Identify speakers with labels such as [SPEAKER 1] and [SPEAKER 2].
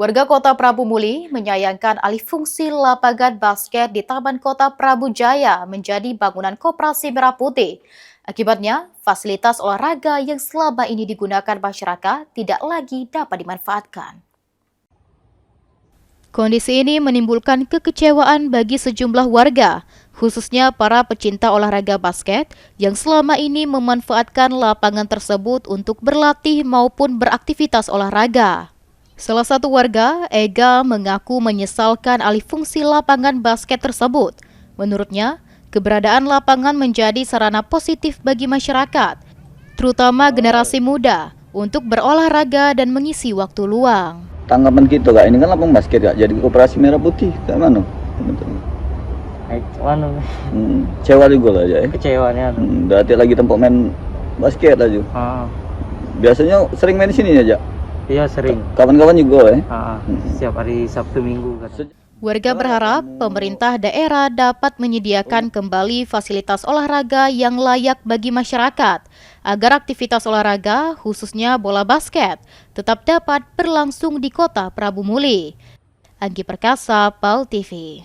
[SPEAKER 1] Warga Kota Prabu Muli menyayangkan alih fungsi lapangan basket di Taman Kota Prabu Jaya menjadi bangunan Koperasi Merah Putih. Akibatnya, fasilitas olahraga yang selama ini digunakan masyarakat tidak lagi dapat dimanfaatkan. Kondisi ini menimbulkan kekecewaan bagi sejumlah warga, khususnya para pecinta olahraga basket yang selama ini memanfaatkan lapangan tersebut untuk berlatih maupun beraktivitas olahraga. Salah satu warga, Ega, mengaku menyesalkan alih fungsi lapangan basket tersebut. Menurutnya, keberadaan lapangan menjadi sarana positif bagi masyarakat, terutama generasi muda, untuk berolahraga dan mengisi waktu luang.
[SPEAKER 2] Tanggapan kita kak, ini kan lapang basket kak, jadi Koperasi Merah Putih, kayak mana?
[SPEAKER 3] Mana?
[SPEAKER 2] Kecewa juga lah aja ya.
[SPEAKER 3] Kecewanya.
[SPEAKER 2] Berarti lagi tempat main basket aja. Biasanya sering main di sini aja.
[SPEAKER 3] Iya sering.
[SPEAKER 2] Kawan-kawan juga ya.
[SPEAKER 3] Setiap hari Sabtu Minggu kan.
[SPEAKER 1] Warga berharap pemerintah daerah dapat menyediakan kembali fasilitas olahraga yang layak bagi masyarakat, agar aktivitas olahraga, khususnya bola basket, tetap dapat berlangsung di Kota Prabu Muli. Anggi Perkasa, PAL TV.